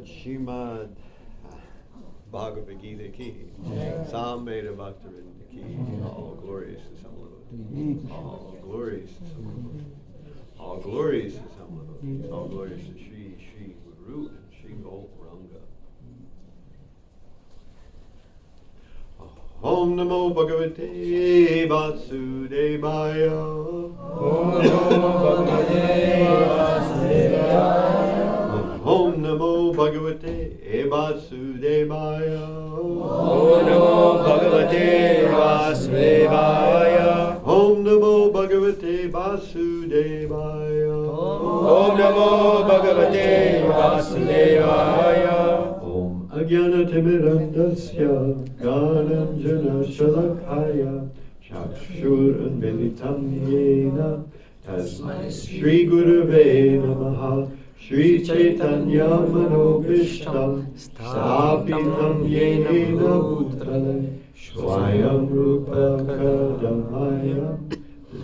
Shrimad Bhagavad Gita ki, Samveda Bhaktivinoda ki, all glories to some Lord. All glories to some Lord. All glories to some Lord. All glories to Shri Guru and Shri Gauranga. Om Namo Bhagavate Vasudevaya. Om Namo Bhagavate Vasudevaya. Om Namo Bhagavate Vasudevaya. Om Namo Bhagavate Vasudevaya. Om Namo Bhagavate Vasudevaya. Om Namo Bhagavate Vasudevaya. Om Ajnanatimidandasya Gyananjana Shalakaya Chakshurunmilitam Yena Tasmai Shri Gurave Namaha Shri Chaitanya Manobishtam Sthapitam Yena Bhutale Swayam Rupa Kadamaya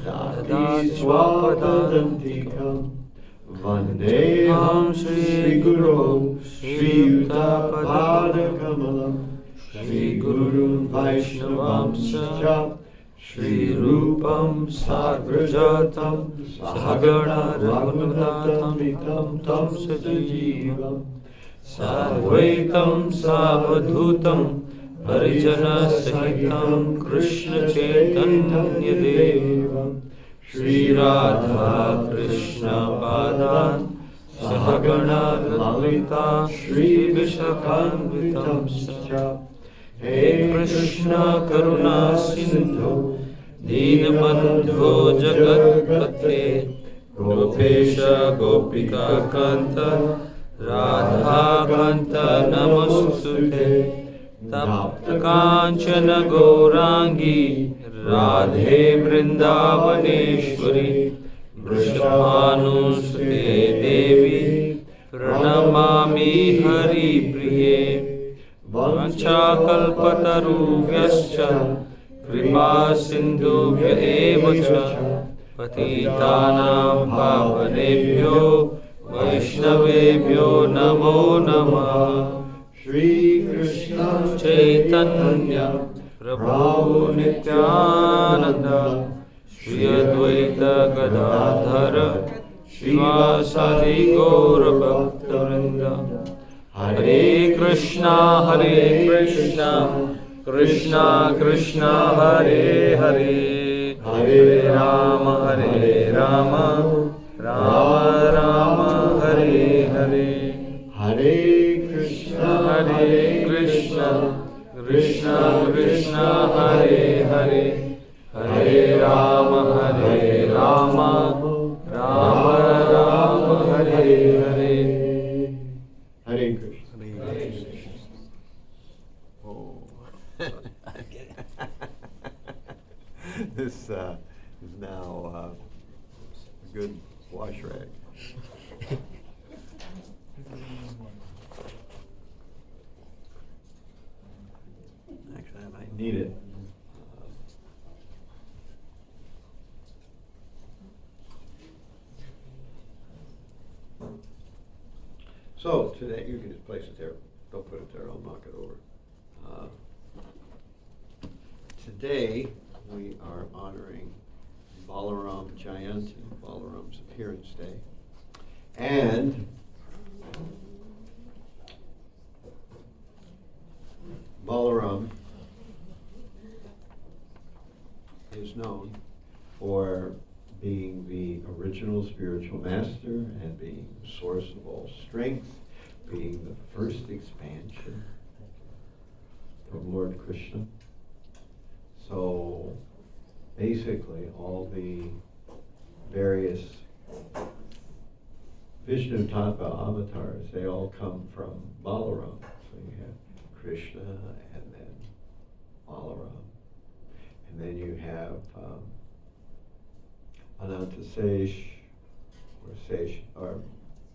Dati Swapadantikam Vandeham Shri Guru Shri Yuta Padakamalam Shri Guru Vaishnavam Scha Shri Rupam Sagrajatam Sahagana Raghunatamitam Tam Sajivam Sadvaitam Savadhutam Parijana Sahitam Krishna Chaitanya Devam Shri Radha Krishna Padan Sahagana Lalita Shri Vishakhanvitam Sacha He Krishna Karuna Sindhu Deenabandho Jagatpate Gopesha Gopika Kanta Radha Kanta Namostute Tapta Kanchana Gaurangi Radhe Vrindavaneshwari Vrishabhanusute Devi Pranamami Hari Priye Vanchakalpatarubhyascha Kripa Sindhubhya evacha Patitanam Pavanebhyo Vaishnavebhyo Namo Namah Shri Krishna Chaitanya Prabhu Nityananda Shri Advaita Gadadhara Srivasadi Gaura Bhakta Hare Krishna, Krishna Krishna, Hare Hare, Hare Rama, Rama Rama, Hare Hare, Hare Krishna, Krishna Krishna, Hare Hare, Hare Rama, Rama Rama, Hare Hare. Hare Krishna. Hare Krishna. Oh. This is now a good wash rag. Actually, I might need it. So today, you can just place it there. Don't put it there, I'll knock it over. Today, we are honoring Balaram Jayanti, Balaram's appearance day. And Balaram is known for being the original spiritual master and being the source of all strength, being the first expansion from Lord Krishna. So basically all the various Vishnu Tattva avatars, they all come from Balaram. So you have Krishna and then Balaram. And then you have Ananta Sesh, or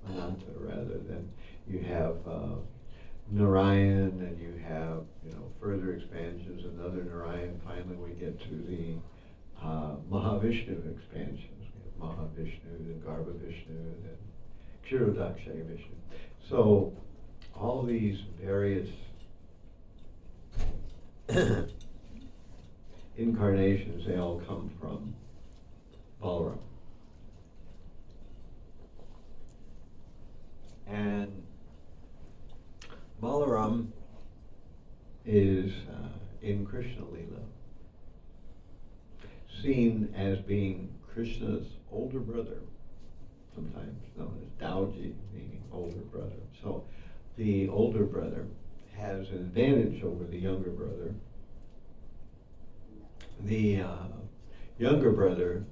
Ananta rather, then you have Narayan, and you have, further expansions, another Narayan. Finally we get to the Mahavishnu expansions. We have Mahavishnu, then Garbha Vishnu, then Kshirodakshaya Vishnu. So all these various incarnations, they all come from Balaram. And Balaram is in Krishna Lila seen as being Krishna's older brother, sometimes known as Dauji, meaning older brother. So the older brother has an advantage over the younger brother. The younger brother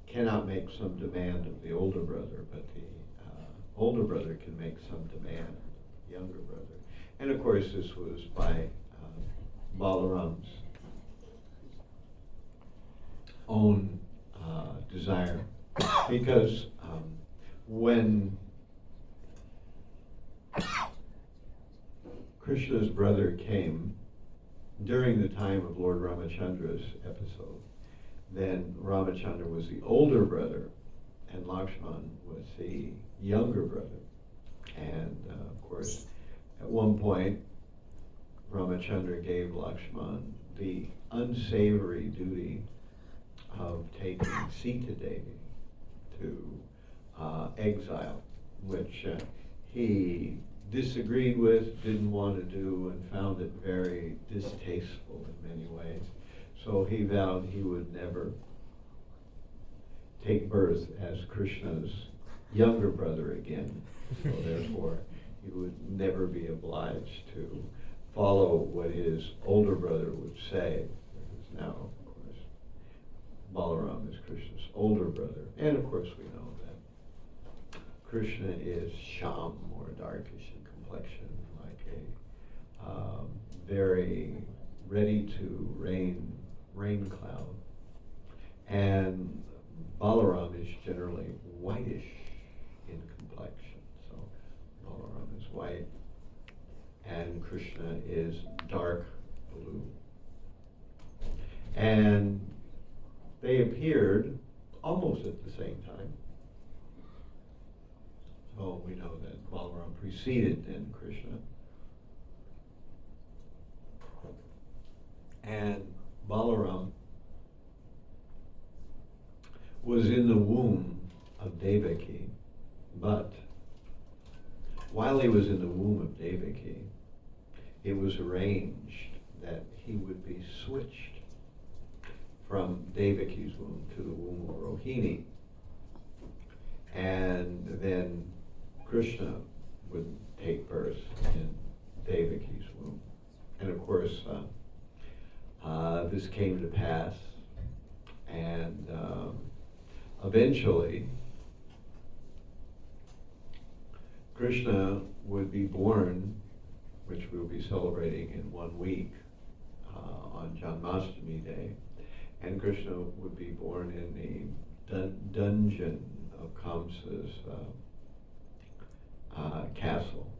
cannot make some demand of the older brother, but the older brother can make some demand of the younger brother. And of course this was by Balaram's own desire, because when Krishna's brother came during the time of Lord Ramachandra's episode. Then Ramachandra was the older brother, and Lakshman was the younger brother. And of course, at one point, Ramachandra gave Lakshman the unsavory duty of taking Sita Devi to exile, which he disagreed with, didn't want to do, and found it very distasteful in many ways. So he vowed he would never take birth as Krishna's younger brother again. So therefore, he would never be obliged to follow what his older brother would say, because now, of course, Balaram is Krishna's older brother. And of course, we know that Krishna is Sham, or darkish in complexion, like a very ready to rain cloud. And Balaram is generally whitish in complexion. So Balaram is white, and Krishna is dark blue. And they appeared almost at the same time. So we know that Balaram preceded then Krishna. And Balaram was in the womb of Devaki, but while he was in the womb of Devaki, it was arranged that he would be switched from Devaki's womb to the womb of Rohini. And then Krishna would take birth in Devaki's womb. And of course, this came to pass, and eventually Krishna would be born, which we'll be celebrating in 1 week on Janmashtami Day, and Krishna would be born in the dungeon of Kamsa's castle.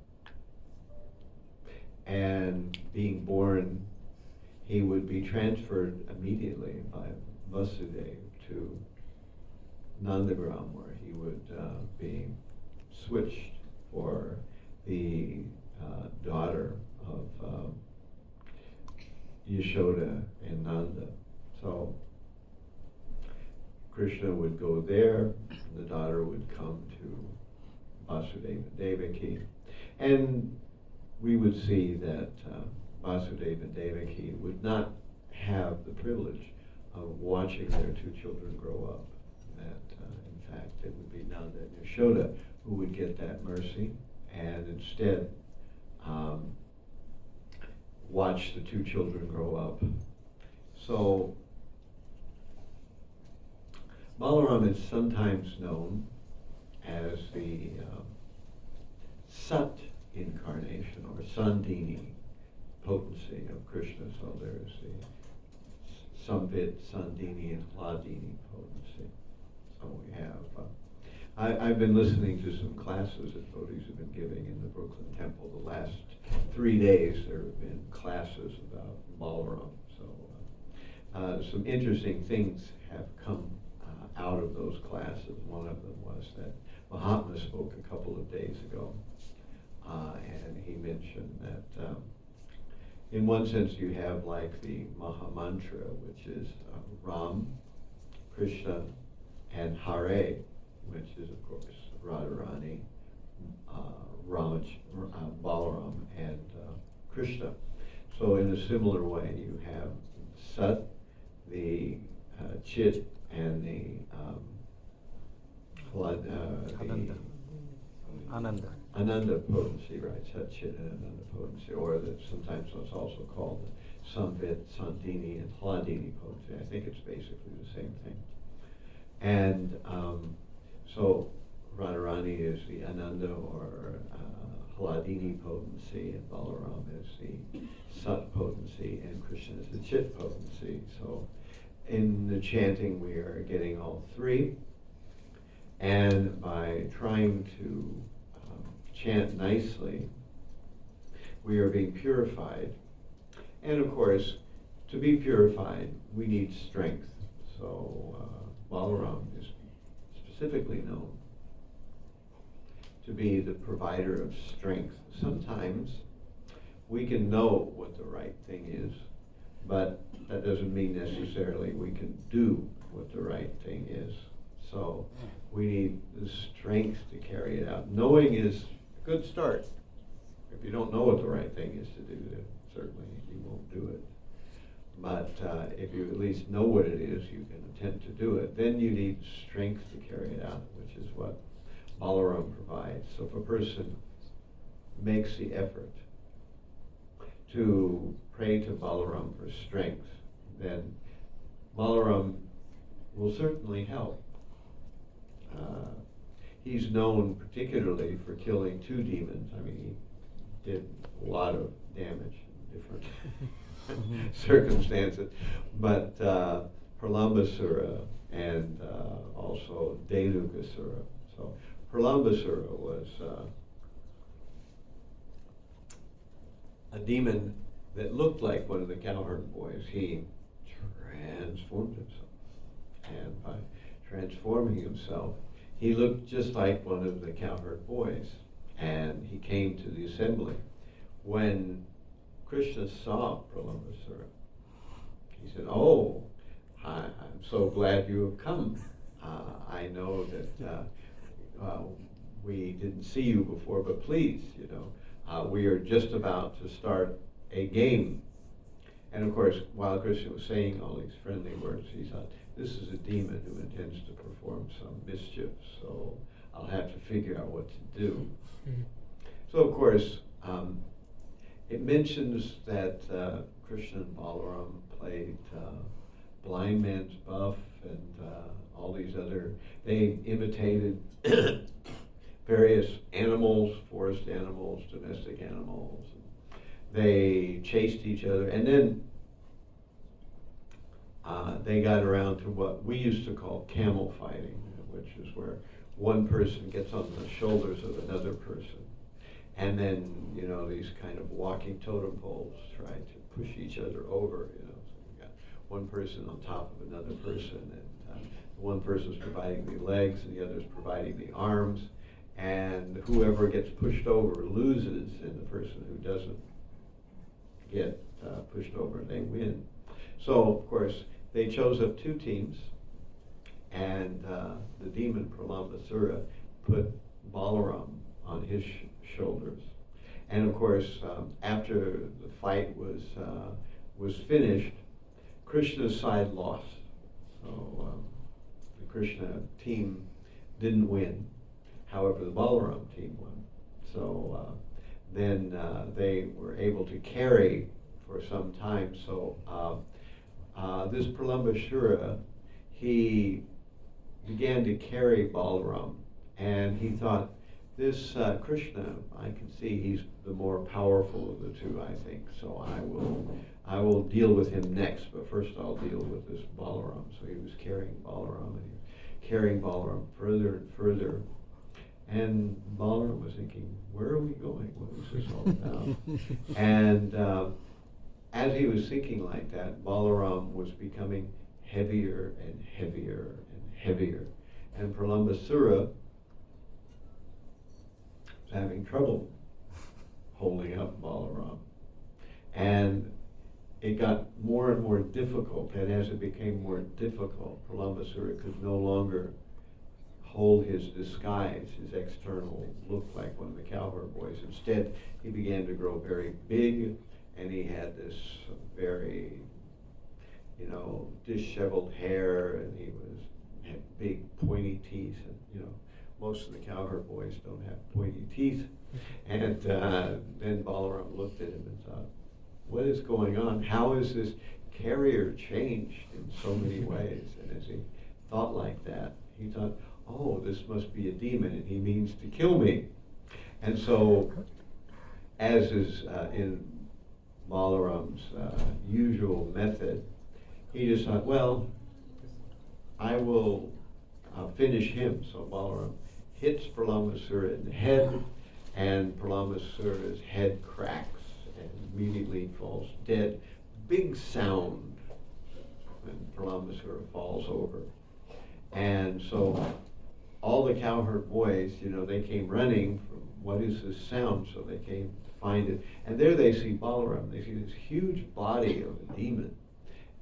And being born, he would be transferred immediately by Vasudeva to Nandagram, where he would be switched for the daughter of Yashoda and Nanda. So Krishna would go there, the daughter would come to Vasudeva and Devaki, and we would see that Vasudeva and Devaki would not have the privilege of watching their two children grow up. That in fact it would be Nanda and Yashoda who would get that mercy, and instead watch the two children grow up. So Balaram is sometimes known as the Sat incarnation, or Sandini potency of Krishna. So there's the Samvit, Sandini, and Hladini potency. So we have, I've been listening to some classes that devotees have been giving in the Brooklyn Temple. The last 3 days there have been classes about Balaram. So some interesting things have come out of those classes. One of them was that Mahatma spoke a couple of days ago, and he mentioned that in one sense you have like the Maha Mantra, which is Ram, Krishna, and Hare, which is of course Radharani, Balaram, and Krishna. So in a similar way you have Sat, the Chit, and the Ananda potency, right? Sat, Chit, and Ananda potency, or that sometimes it's also called the Samvit, Sandini, and Hladini potency. I think it's basically the same thing. And so Radharani is the Ananda or Hladini potency, and Balaram is the Sat potency, and Krishna is the Chit potency. So in the chanting we are getting all three, and by trying to chant nicely, we are being purified. And of course, to be purified, we need strength. So Balaram is specifically known to be the provider of strength. Sometimes we can know what the right thing is, but that doesn't mean necessarily we can do what the right thing is. So we need the strength to carry it out. Knowing is a good start. If you don't know what the right thing is to do, then certainly you won't do it. But if you at least know what it is, you can attempt to do it. Then you need strength to carry it out, which is what Balaram provides. So if a person makes the effort to pray to Balaram for strength, then Balaram will certainly help. He's known particularly for killing 2 demons. I mean, he did a lot of damage in different circumstances. But Pralambasura and also Denukasura. So Pralambasura was a demon that looked like one of the cowherd boys. He transformed himself. And by transforming himself, he looked just like one of the cowherd boys. And he came to the assembly. When Krishna saw Pralambasura, he said, "Oh, I'm so glad you have come. I know that we didn't see you before, but please, we are just about to start a game." And of course, while Krishna was saying all these friendly words, he thought, this is a demon who intends to perform some mischief, so I'll have to figure out what to do. So of course, it mentions that Krishna and Balaram played blind man's buff and all these other, they imitated various animals, forest animals, domestic animals. They chased each other, and then they got around to what we used to call camel fighting, which is where one person gets on the shoulders of another person. And then, these kind of walking totem poles try to push each other over, So you got one person on top of another person, and one person's providing the legs and the other's providing the arms, and whoever gets pushed over loses, and the person who doesn't get pushed over, they win. So, of course, they chose up 2 teams, and the demon Pralambasura put Balaram on his shoulders. And of course, after the fight was finished, Krishna's side lost. So the Krishna team didn't win. However, the Balaram team won. So then they were able to carry for some time. So this Pralambasura, he began to carry Balaram, and he thought, this Krishna, I can see he's the more powerful of the 2, I think. So I will deal with him next, but first I'll deal with this Balaram. So he was carrying Balaram, and he was carrying Balaram further and further. And Balaram was thinking, where are we going? What is this all about? And as he was thinking like that, Balaram was becoming heavier and heavier and heavier. And Pralambasura was having trouble holding up Balaram. And it got more and more difficult, and as it became more difficult, Pralambasura could no longer hold his disguise, his external look like one of the cowherd boys. Instead, he began to grow very big, and he had this very, disheveled hair, and he had big pointy teeth, and most of the cowherd boys don't have pointy teeth. And then Balaram looked at him and thought, what is going on? How is this carrier changed in so many ways? And as he thought like that, he thought, oh, this must be a demon, and he means to kill me. And so, as is in Balaram's usual method, he just thought, well, I will finish him. So Balaram hits Pralambasura in the head, and Pralambasura's head cracks. and immediately falls dead. Big sound when Purnima falls over. And so all the cowherd boys, they came running from what is this sound, so they came to find it. And there they see Balaram. They see this huge body of a demon.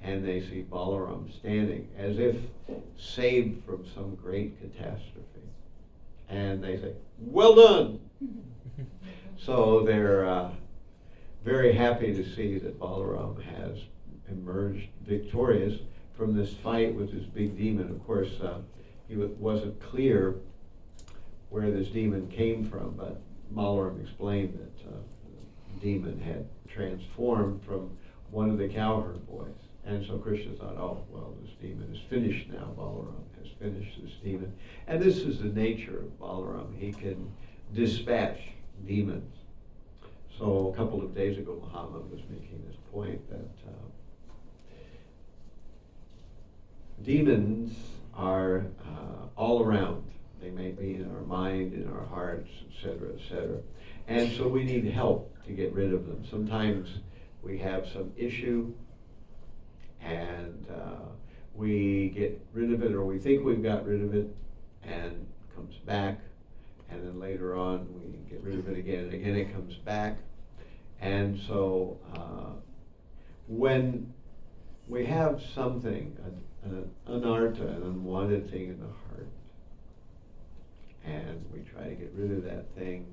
And they see Balaram standing as if saved from some great catastrophe. And they say, "Well done!" So they're very happy to see that Balaram has emerged victorious from this fight with this big demon. Of course, it wasn't clear where this demon came from, but Balaram explained that the demon had transformed from one of the cowherd boys. And so Krishna thought, oh, well, this demon is finished now. Balaram has finished this demon. And this is the nature of Balaram. He can dispatch demons. So a couple of days ago, Muhammad was making this point that demons are all around. They may be in our mind, in our hearts, etc., etc. And so we need help to get rid of them. Sometimes we have some issue and we get rid of it, or we think we've got rid of it, and it comes back, and then later on we get rid of it again, and again it comes back. And so when we have something, an anartha, an unwanted thing in the heart, and we try to get rid of that thing,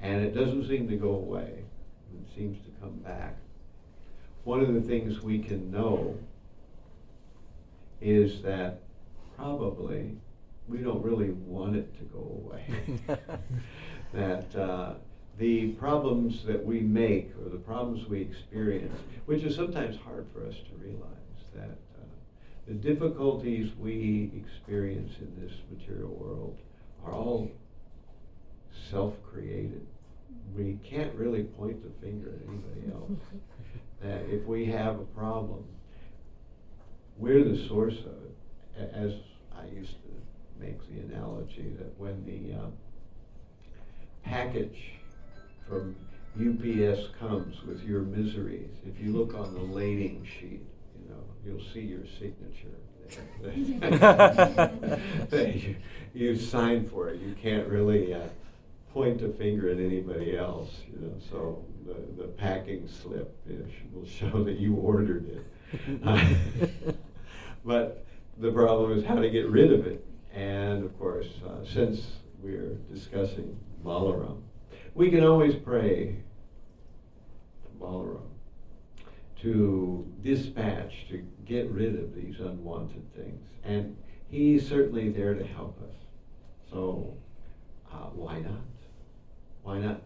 and it doesn't seem to go away, it seems to come back. One of the things we can know is that probably we don't really want it to go away. That the problems that we make, or the problems we experience, which is sometimes hard for us to realize, that the difficulties we experience in this material world are all self-created. We can't really point the finger at anybody else. That if we have a problem, we're the source of it. As I used to make the analogy that when the package from UPS comes with your miseries, if you look on the lading sheet, you'll see your signature there. You signed for it. You can't really point a finger at anybody else, so the packing slip will show that you ordered it. But the problem is how to get rid of it. And of course, since we're discussing Balaram, we can always pray to Balaram to dispatch, to get rid of these unwanted things. And he's certainly there to help us. So why not? Why not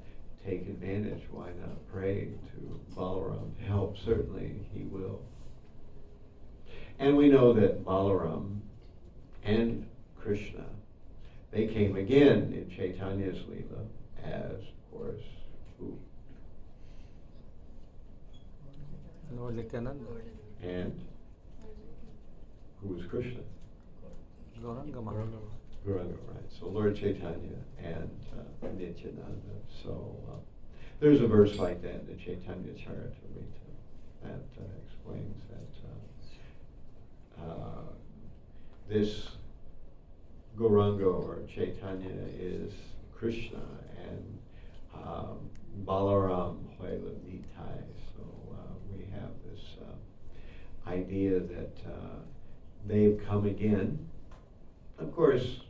take advantage? Why not pray to Balaram to help? Certainly he will. And we know that Balaram and Krishna, they came again in Chaitanya's Leela as, of course, who? Lord Nityananda. And who was Krishna? Gauranga. Gauranga, right. So Lord Chaitanya and Nityananda. So there's a verse like that in the Chaitanya Charitamrita that explains that this Gauranga or Chaitanya is Krishna, and Balaram Hoila Nitai. So we have this idea that they've come again. Of course,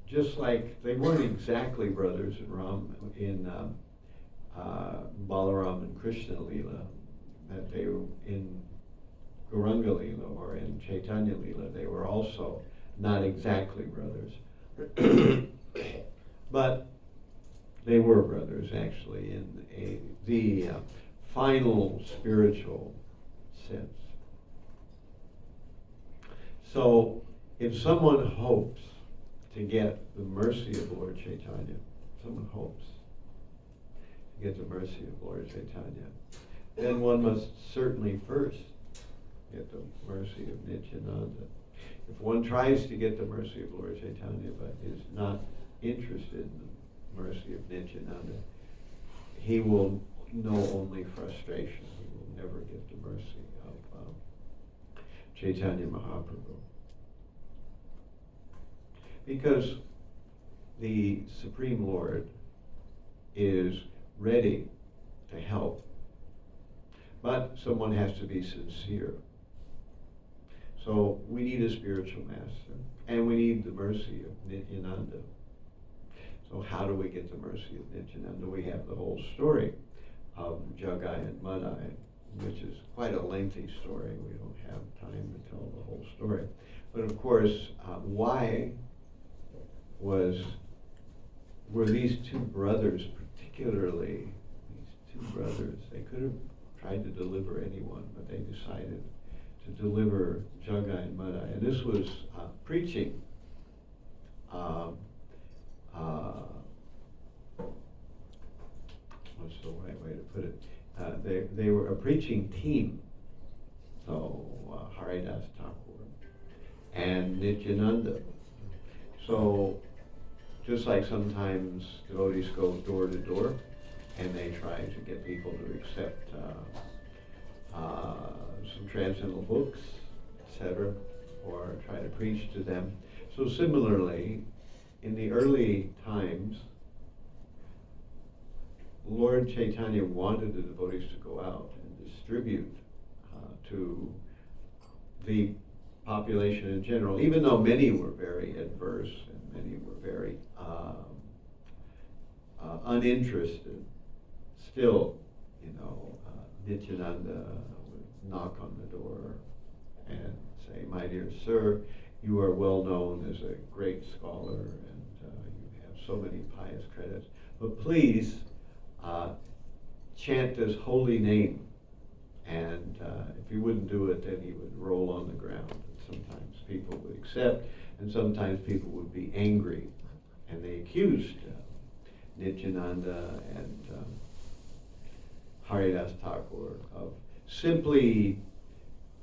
just like they weren't exactly brothers in Balaram and Krishna Leela, that they were in Gauranga Leela or in Chaitanya Leela, they were also not exactly brothers. But they were brothers actually in the final spiritual sense. So if someone hopes to get the mercy of Lord Chaitanya, someone hopes to get the mercy of Lord Chaitanya, then one must certainly first get the mercy of Nityananda. If one tries to get the mercy of Lord Chaitanya but is not interested in the mercy of Nityananda, he will know only frustration. He will never get the mercy of Chaitanya Mahaprabhu. Because the Supreme Lord is ready to help, but someone has to be sincere. So we need a spiritual master, and we need the mercy of Nityananda. So how do we get the mercy of Nityananda? We have the whole story of Jagai and Madai, which is quite a lengthy story. We don't have time to tell the whole story. But of course, why were these two brothers particularly, they could have tried to deliver anyone, but they decided to deliver Jagai and Madai. And this was preaching. What's the right way to put it? They were a preaching team. So Haridas Thakur and Nityananda. So just like sometimes devotees go door to door and they try to get people to accept some transcendental books, etc., or try to preach to them. So similarly, in the early times, Lord Chaitanya wanted the devotees to go out and distribute to the population in general, even though many were very adverse and many were very uninterested. Still, Nityananda would knock on the door and say, "My dear sir, you are well known as a great scholar and you have so many pious credits, but please chant this holy name." And if he wouldn't do it, then he would roll on the ground. And sometimes people would accept, and sometimes people would be angry. And they accused Nityananda and Haridas Thakur of simply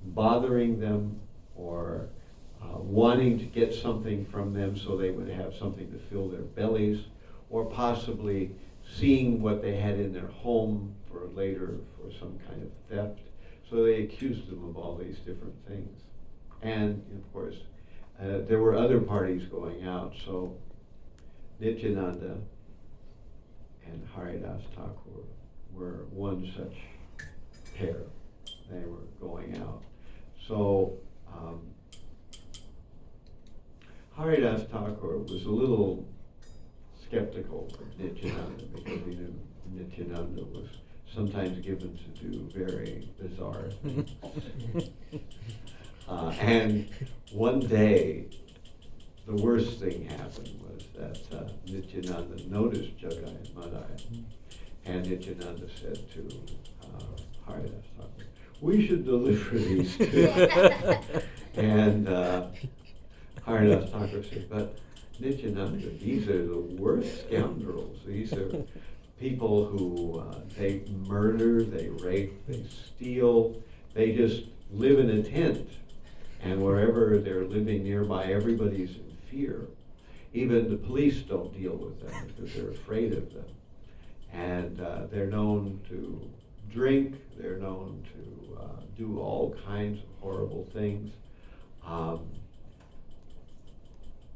bothering them or wanting to get something from them so they would have something to fill their bellies, or possibly seeing what they had in their home for later for some kind of theft. So they accused them of all these different things. And of course, there were other parties going out, so Nityananda and Haridas Thakur were one such pair. They were going out. So Haridas Thakur was a little skeptical of Nityananda because he knew Nityananda was sometimes given to do very bizarre things. And one day, the worst thing happened was that Nityananda noticed Jagai and Madai, and Nityananda said to Haridas Thakur, "We should deliver these two." And Haridas Thakur said, "But Nityananda, these are the worst scoundrels. These are people who they murder, they rape, they steal, they just live in a tent. And wherever they're living nearby, everybody's in fear. Even the police don't deal with them because they're afraid of them. And they're known to drink, they're known to do all kinds of horrible things.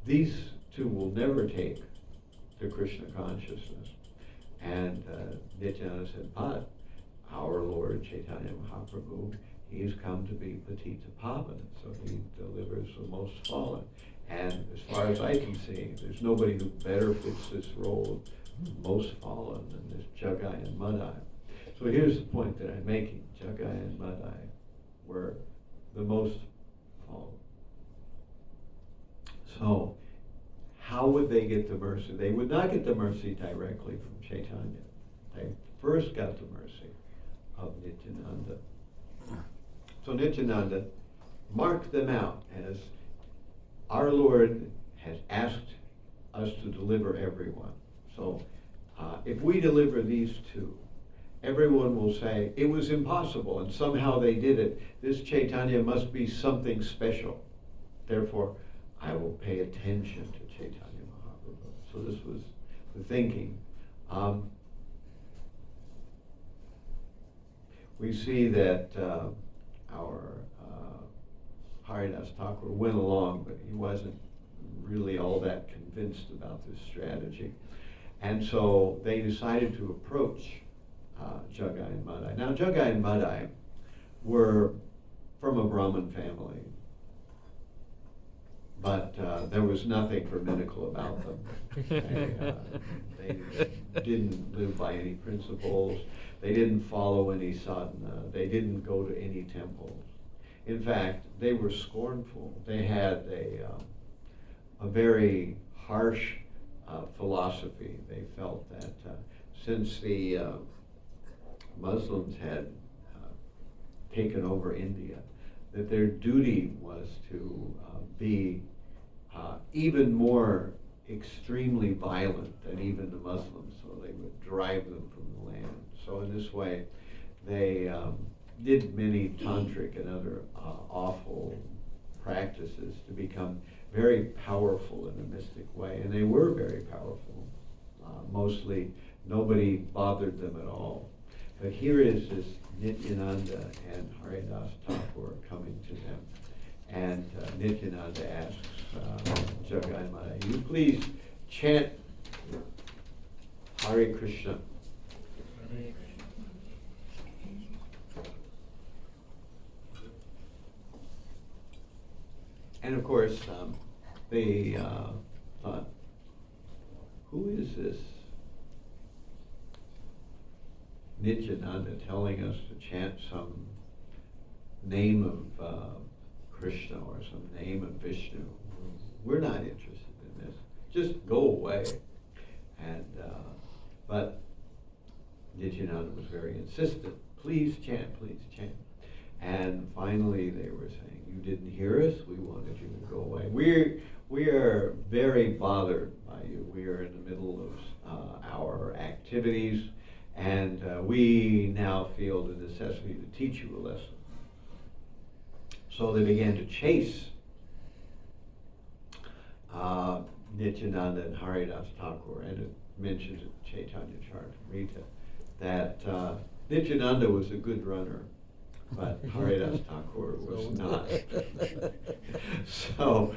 These two will never take to Krishna consciousness." And Nityananda said, "But our Lord Chaitanya Mahaprabhu, he's come to be Patita Pavan, so he delivers the most fallen. And as far as I can see, there's nobody who better fits this role of most fallen than this Jagai and Madai." So here's the point that I'm making. Jagai and Madai were the most fallen. So how would they get the mercy? They would not get the mercy directly from Chaitanya. They first got the mercy of Nityananda. So Nityananda marked them out as our Lord has asked us to deliver everyone. So if we deliver these two, everyone will say, it was impossible and somehow they did it. This Chaitanya must be something special. Therefore, I will pay attention to Chaitanya Mahaprabhu. So this was the thinking. we see that our Haridas Thakur went along, but he wasn't really all that convinced about this strategy. And so they decided to approach Jagai and Madai. Now, Jagai and Madai were from a Brahmin family, but there was nothing Brahminical about them. They didn't live by any principles. They didn't follow any sadhana. They didn't go to any temples. In fact, they were scornful. They had a very harsh philosophy. They felt that since the Muslims had taken over India, that their duty was to be even more extremely violent than even the Muslims, so they would drive them from the land. So in this way, they did many tantric and other awful practices to become very powerful in a mystic way, and they were very powerful. Mostly, nobody bothered them at all. But here is this Nityananda and Haridas Thakur coming to them, and Nityananda asks Jagai Mata, you please chant Hare Krishna. And of course, they thought, who is this Nityananda telling us to chant some name of Krishna or some name of Vishnu? We're not interested in this. Just go away. And but Nityananda was very insistent. Please chant, please chant. And finally they were saying, you didn't hear us, we wanted you to go away. We are very bothered by you. We are in the middle of our activities, and we now feel the necessity to teach you a lesson. So they began to chase Nityananda and Haridas Thakur, and it mentions in Chaitanya Charitamrita that Nityananda was a good runner, but Haridas Thakur was not. So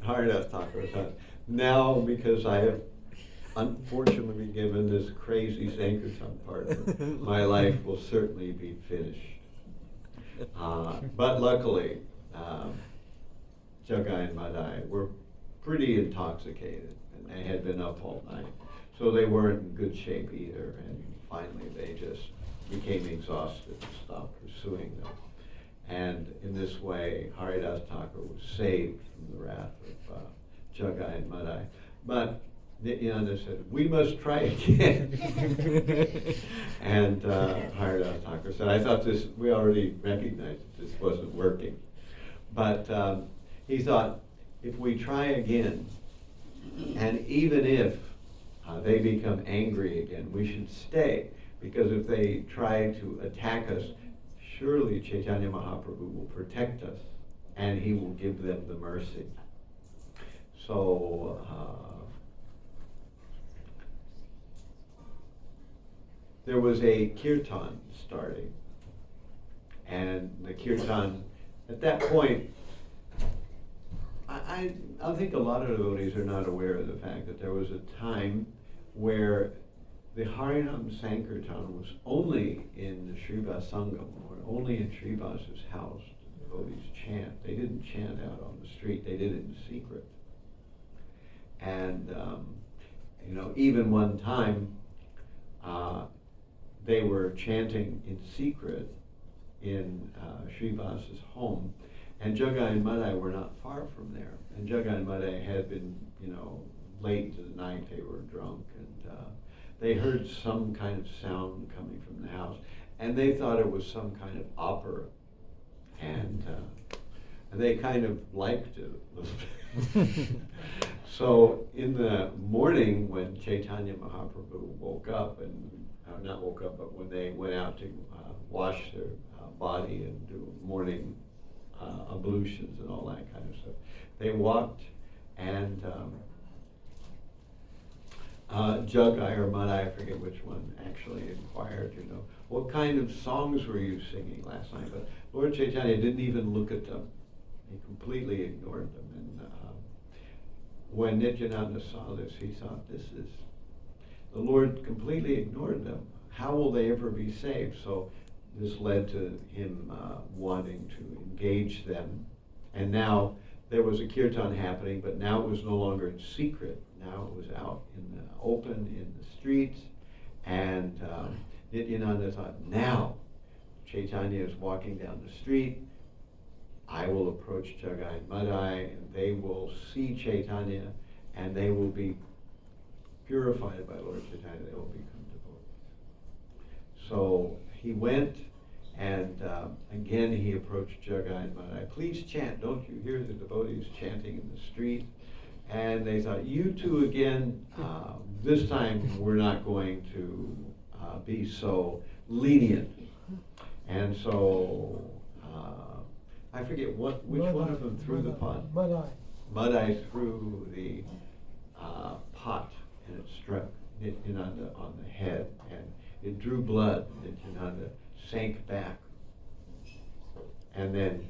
Haridas Thakur thought, now because I have unfortunately been given this crazy Sankirtan partner, my life will certainly be finished. But luckily, Jagai and Madai were pretty intoxicated, and they had been up all night, so they weren't in good shape either, and finally they just became exhausted and stopped pursuing them. And in this way, Haridas Thakur was saved from the wrath of Jagai and Madai. But Nityananda said, we must try again. And Haridas Thakur said, I thought this, we already recognized that this wasn't working. But he thought, if we try again, and even if they become angry again, we should stay. Because if they try to attack us, surely Chaitanya Mahaprabhu will protect us, and he will give them the mercy. So there was a kirtan starting, and the kirtan, at that point, I think a lot of devotees are not aware of the fact that there was a time where the Harinam Sankirtan was only in the Srivas Sangam, or only in Srivas's house. The devotees chant. They didn't chant out on the street. They did it in secret. And even one time, they were chanting in secret in Srivas's home, and Jagai and Madai were not far from there. And Jagai and Madai had been, late into the night. They were drunk, and they heard some kind of sound coming from the house, and they thought it was some kind of opera, and they kind of liked it a little bit. So in the morning, when Chaitanya Mahaprabhu woke up, and not woke up, but when they went out to wash their body and do morning ablutions and all that kind of stuff, they walked, and Jagai or Madai, I forget which one, actually inquired, what kind of songs were you singing last night? But Lord Chaitanya didn't even look at them. He completely ignored them. And when Nityananda saw this, he thought, the Lord completely ignored them. How will they ever be saved? So this led to him wanting to engage them. And now there was a kirtan happening, but now it was no longer in secret. Now it was out in the open, in the streets. And Nityananda thought, now Chaitanya is walking down the street. I will approach Jagai and Madai, and they will see Chaitanya, and they will be purified by Lord Chaitanya. They will become devotees. So he went, and again he approached Jagai and Madai. Please chant. Don't you hear the devotees chanting in the street? And they thought, you two again. This time we're not going to be so lenient. And so I forget which one of them threw the pot. Madai threw the pot, and it struck Nityananda on the head, and it drew blood. Nityananda sank back. And then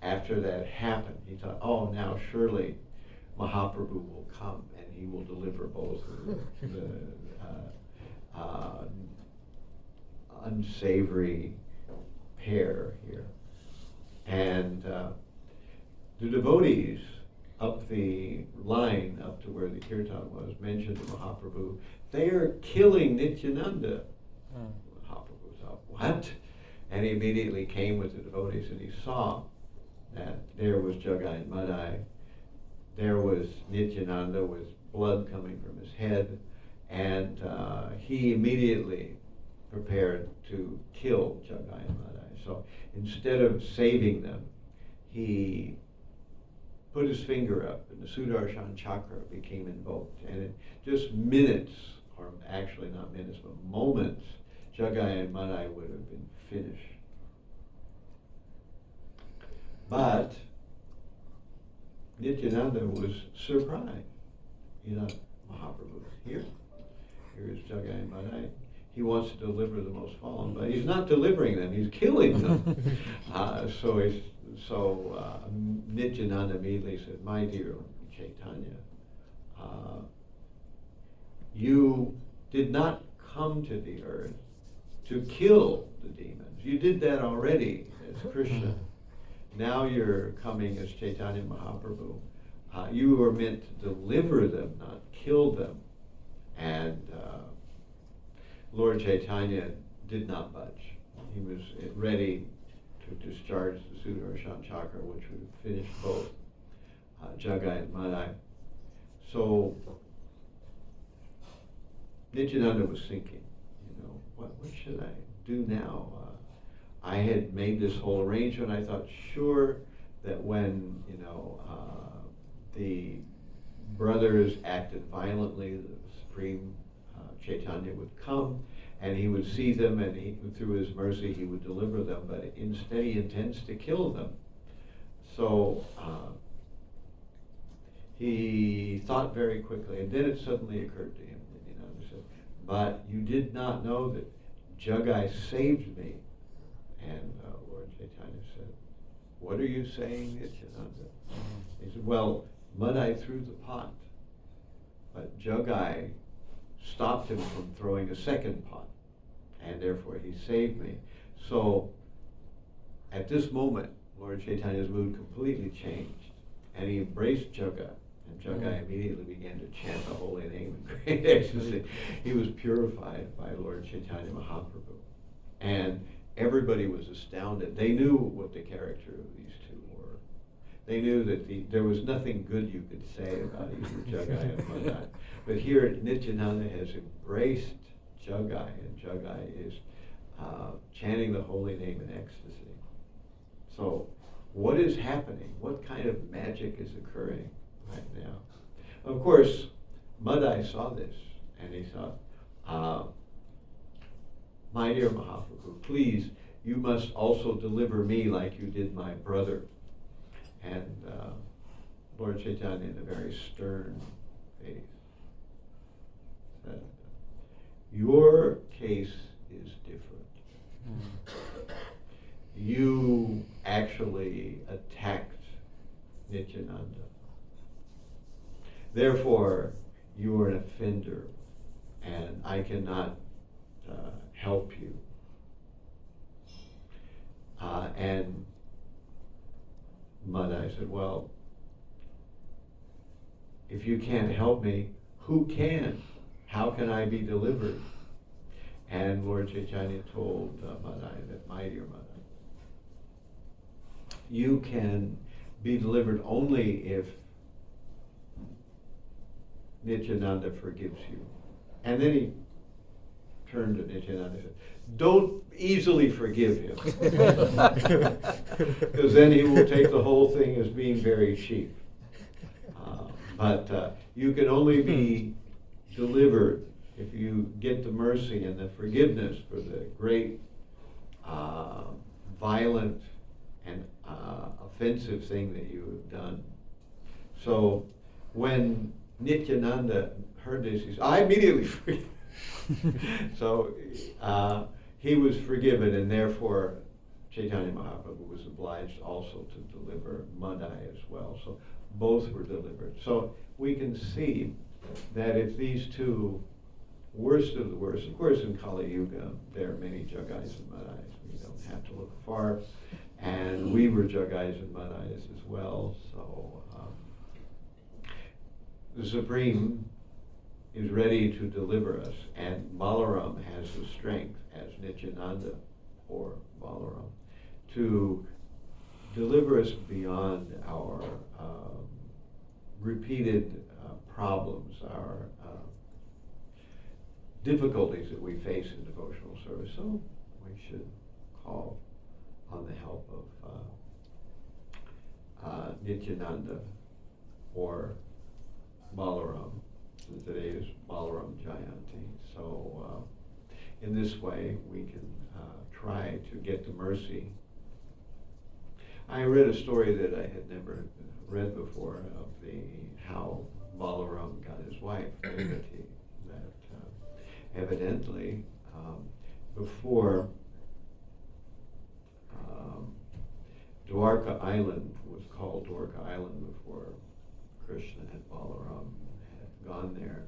after that happened, he thought, oh, now surely Mahaprabhu will come and he will deliver both the unsavory pair here. And the devotees up the line, up to where the kirtan was, mentioned to Mahaprabhu, they are killing Nityananda. Mahaprabhu thought, what? And he immediately came with the devotees, and he saw that there was Jagai and Madai, there was Nityananda with blood coming from his head, and he immediately prepared to kill Jagai and Madai. So instead of saving them, he put his finger up, and the Sudarshan Chakra became invoked. And in just minutes, or actually not minutes, but moments, Jagai and Madai would have been finished. But Nityananda was surprised. Mahaprabhu is here. Here is Jagai and Madai. He wants to deliver the most fallen, but he's not delivering them, he's killing them. So Nityananda immediately said, my dear Chaitanya, you did not come to the earth to kill the demons. You did that already as Krishna. Now you're coming as Chaitanya Mahaprabhu. You were meant to deliver them, not kill them. And Lord Chaitanya did not budge. He was ready to discharge the Sudarshan Chakra, which would finish both Jagai and Madai. So Nityananda was thinking, what should I do now? I had made this whole arrangement. I thought, sure, that when the brothers acted violently, the Supreme Chaitanya would come, and he would see them, and through his mercy, he would deliver them. But instead, he intends to kill them. So he thought very quickly, and then it suddenly occurred to him. He said, "But you did not know that Jagai saved me." And Lord Chaitanya said, "What are you saying, Nityananda?" He said, "Well, Madai threw the pot, but Jagai stopped him from throwing a second pot, and therefore he saved me." So at this moment, Lord Chaitanya's mood completely changed, and he embraced Jagai, and Jagai immediately began to chant the holy name in great ecstasy. He was purified by Lord Chaitanya Mahaprabhu, and everybody was astounded. They knew what the character of these two were. They knew that there was nothing good you could say about either Jagai and Madai. But here Nityananda has embraced Jagai, and Jagai is chanting the holy name in ecstasy. So what is happening? What kind of magic is occurring right now? Of course, Madai saw this, and he thought, "My dear Mahaprabhu, please, you must also deliver me like you did my brother." And Lord Chaitanya, in a very stern face, your case is different. You actually attacked Nityananda. Therefore, you are an offender, and I cannot help you. And Madai said, well, if you can't help me, who can? How can I be delivered? And Lord Chaitanya told Madai that, my dear Madai, you can be delivered only if Nityananda forgives you. And then he turned to Nityananda and said, don't easily forgive him. Because then he will take the whole thing as being very cheap. But you can only be delivered if you get the mercy and the forgiveness for the great violent and offensive thing that you have done. So when Nityananda heard this, he said, I immediately forgave. So he was forgiven, and therefore Chaitanya Mahaprabhu was obliged also to deliver Madai as well. So both were delivered. So we can see that if these two worst of the worst, of course in Kali Yuga there are many Jagais and Madais. We don't have to look far. And we were Jagais and Madais as well. So the Supreme is ready to deliver us, and Balaram has the strength as Nityananda or Balaram to deliver us beyond our repeated problems, our difficulties that we face in devotional service. So we should call on the help of Nityananda or Balaram. Today is Balaram Jayanti. So in this way we can try to get the mercy. I read a story that I had never read before of how Balaram got his wife, Revati, that evidently before Dwarka Island was called Dwarka Island before Krishna and Balaram had gone there.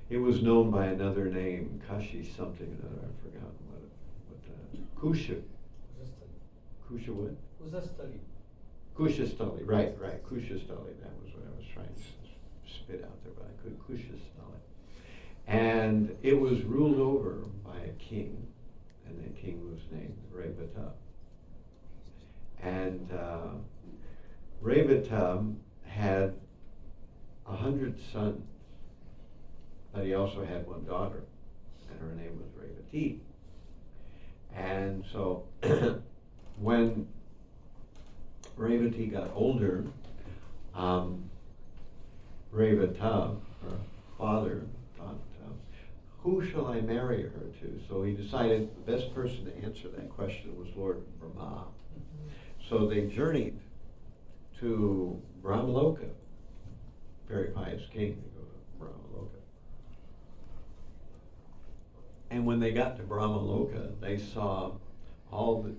It was known by another name, Kashi something or other, I've forgotten what Kusha. Kusha what? Kushastali, right, Kushastali, that was what I was trying to spit out there, but I couldn't. Kushastali. And it was ruled over by a king, and the king was named Revata. And Revata had 100 sons, but he also had one daughter, and her name was Revati. And so when Revati got older, Revata, her father, thought, who shall I marry her to? So he decided the best person to answer that question was Lord Brahma. So they journeyed to Brahmaloka, very pious king, they go to Brahmaloka. And when they got to Brahmaloka, they saw all the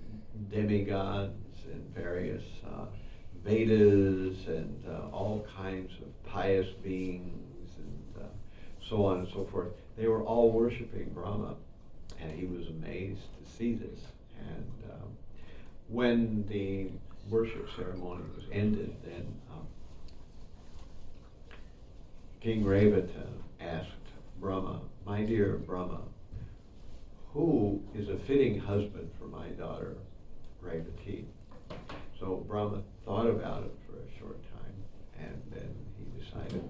demigods and various Vedas and all kinds of pious beings and so on and so forth. They were all worshiping Brahma, and he was amazed to see this. And when the worship ceremony was ended, then King Revata asked Brahma, my dear Brahma, who is a fitting husband for my daughter Revati? So Brahma thought about it for a short time, and then he decided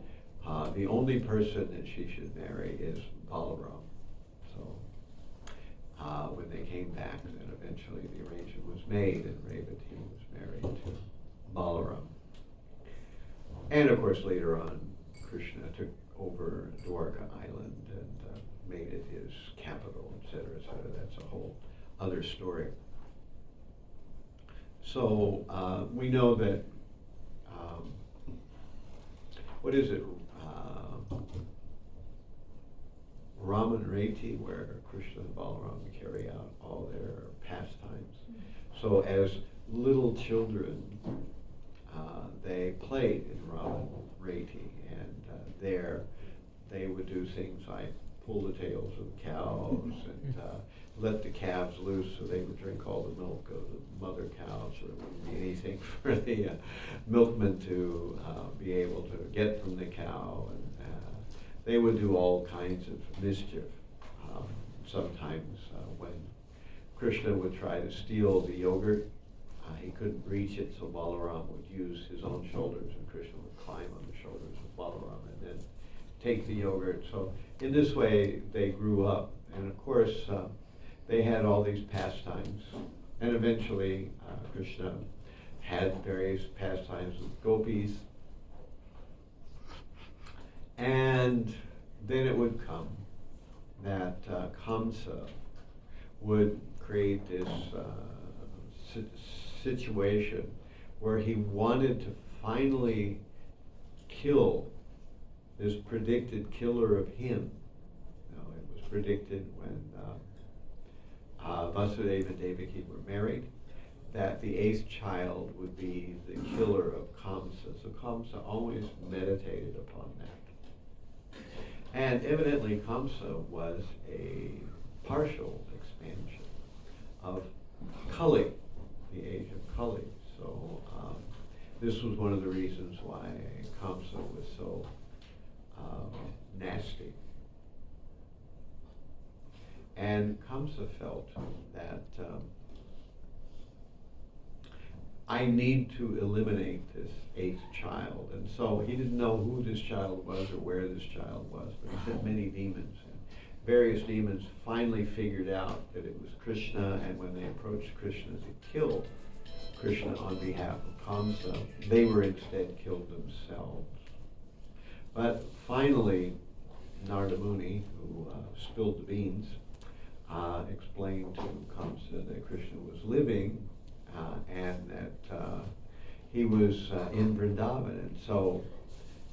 the only person that she should marry is Balaram. So when they came back, then eventually the arrangement was made, and Revati was married to Balaram. And of course later on, Krishna took over Dwarka Island and made it his capital, etc., etc. That's a whole other story. So we know that, what is it? Raman Reti, where Krishna and Balaram carry out all their pastimes. So as little children, they played in Raman Reti, and there they would do things like pull the tails of the cows and let the calves loose so they would drink all the milk of the mother cow, so there wouldn't be anything for the milkman to be able to get from the cow. And they would do all kinds of mischief. Sometimes when Krishna would try to steal the yogurt, he couldn't reach it, so Balaram would use his own shoulders, and Krishna would climb on the shoulders of Balaram and then take the yogurt. So in this way, they grew up. And of course, they had all these pastimes. And eventually, Krishna had various pastimes with gopis. And then it would come that Kamsa would create this situation where he wanted to finally kill this predicted killer of him. It was predicted when Vasudeva and Devaki were married that the 8th child would be the killer of Kamsa. So Kamsa always meditated upon that. And evidently Kamsa was a partial expansion of Kali, the age of Kali. So this was one of the reasons why Kamsa was so nasty. And Kamsa felt that I need to eliminate this 8th child. And so he didn't know who this child was or where this child was, but he sent many demons. And various demons finally figured out that it was Krishna, and when they approached Krishna to kill Krishna on behalf of Kamsa, they were instead killed themselves. But finally, Narada Muni, who spilled the beans, explained to Kamsa that Krishna was living and that he was in Vrindavan. And so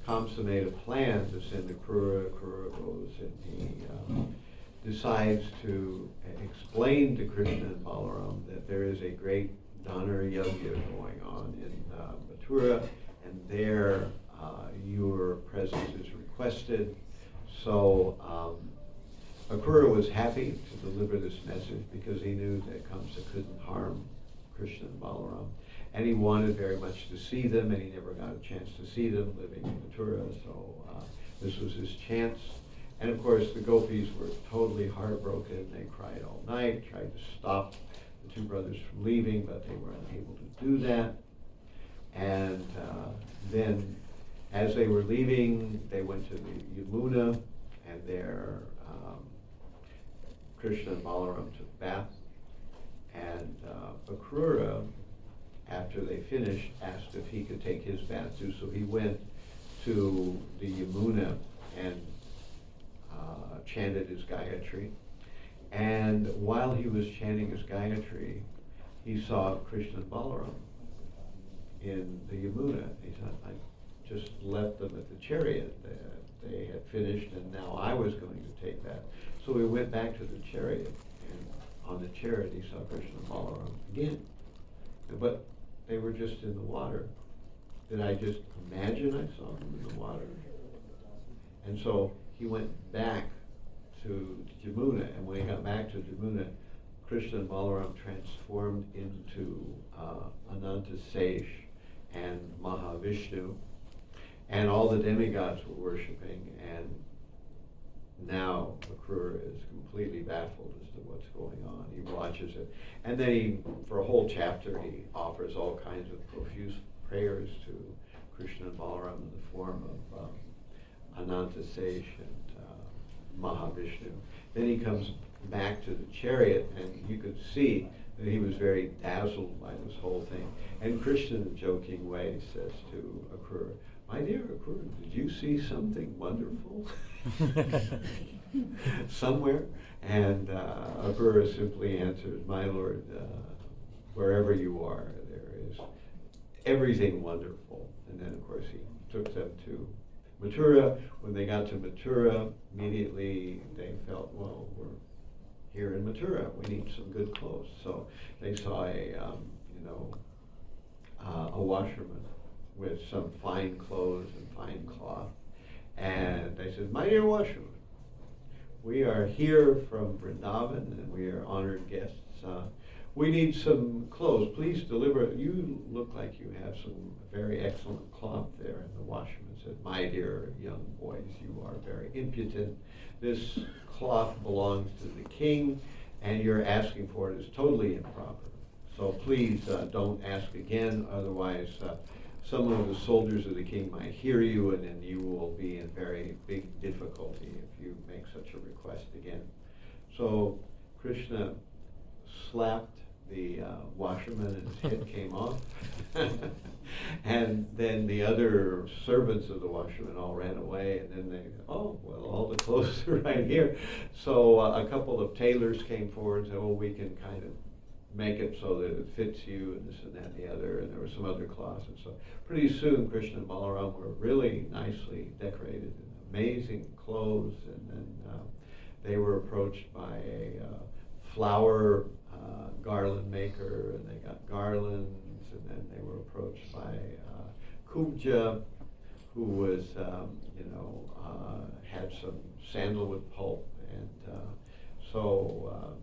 Kamsa made a plan to send Akrura. Akrura goes and he decides to explain to Krishna and Balaram that there is a great Dana Yajna going on in Mathura, and there your presence is requested. So Akrura was happy to deliver this message because he knew that Kamsa couldn't harm Krishna and Balaram. And he wanted very much to see them, and he never got a chance to see them living in Mathura, so this was his chance. And of course, the gopis were totally heartbroken. They cried all night, tried to stop the two brothers from leaving, but they were unable to do that. And then, as they were leaving, they went to the Yamuna, and there Krishna and Balaram took bath. And Akrura, after they finished, asked if he could take his bath too. So he went to the Yamuna and chanted his Gayatri. And while he was chanting his Gayatri, he saw Krishna and Balaram in the Yamuna. He thought, I just left them at the chariot. They had finished, and now I was going to take that. So he went back to the chariot, and on the chariot he saw Krishna and Balaram again. But they were just in the water. Did I just imagine I saw them in the water? And so he went back to Jamuna, and when he got back to Jamuna, Krishna and Balaram transformed into Ananta Sesh and Mahavishnu, and all the demigods were worshiping, and now Akrura is completely baffled as to what's going on. He watches it, and then he, for a whole chapter, he offers all kinds of profuse prayers to Krishna and Balaram in the form of Ananta Sesh and Mahavishnu. Then he comes back to the chariot, and you could see that he was very dazzled by this whole thing. And Krishna, in a joking way, says to Akrura, "My dear Akrura, did you see something wonderful somewhere?" And Akrura simply answers, "My lord, wherever you are, there is everything wonderful." And then, of course, he took them to Mathura. When they got to Mathura, immediately they felt, well, we're here in Mathura. We need some good clothes. So they saw a washerman with some fine clothes and fine cloth. And they said, my dear washerman, we are here from Vrindavan and we are honored guests. We need some clothes. Please deliver. You look like you have some very excellent cloth there. And the washerman said, my dear young boys, you are very impudent. This cloth belongs to the king, and you're asking for it is totally improper. So please don't ask again, otherwise some of the soldiers of the king might hear you, and then you will be in very big difficulty if you make such a request again. So Krishna slapped the washerman and his head came off. And then the other servants of the washerman all ran away, and then they, oh, well, all the clothes are right here. So a couple of tailors came forward and said, oh, we can kind of make it so that it fits you, and this and that and the other, and there were some other cloths. And so pretty soon Krishna and Balaram were really nicely decorated in amazing clothes, and then they were approached by a flower garland maker, and they got garlands, and then they were approached by Kubja, who was, had some sandalwood pulp, and so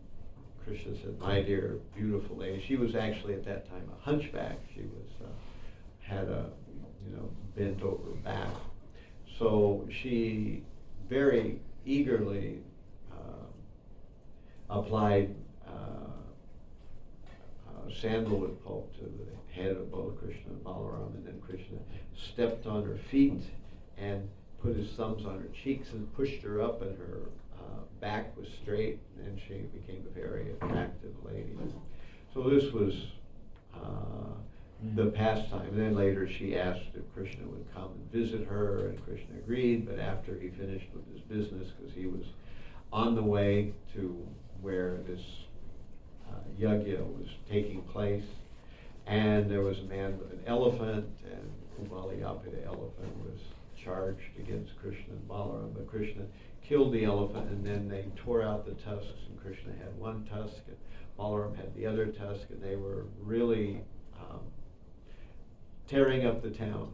Krishna said, my dear beautiful lady. She was actually at that time a hunchback. She was had a bent over back. So she very eagerly applied sandalwood pulp to the head of both Krishna and Balaram, and then Krishna stepped on her feet and put his thumbs on her cheeks and pushed her up, and her back was straight, and she became a very attractive lady. So this was the pastime. And then later she asked if Krishna would come and visit her, and Krishna agreed, but after he finished with his business, because he was on the way to where this yajna was taking place, and there was a man with an elephant, and Ubaliyapita elephant was charged against Krishna and Balaram, but Krishna killed the elephant, and then they tore out the tusks, and Krishna had one tusk, and Balaram had the other tusk, and they were really tearing up the town.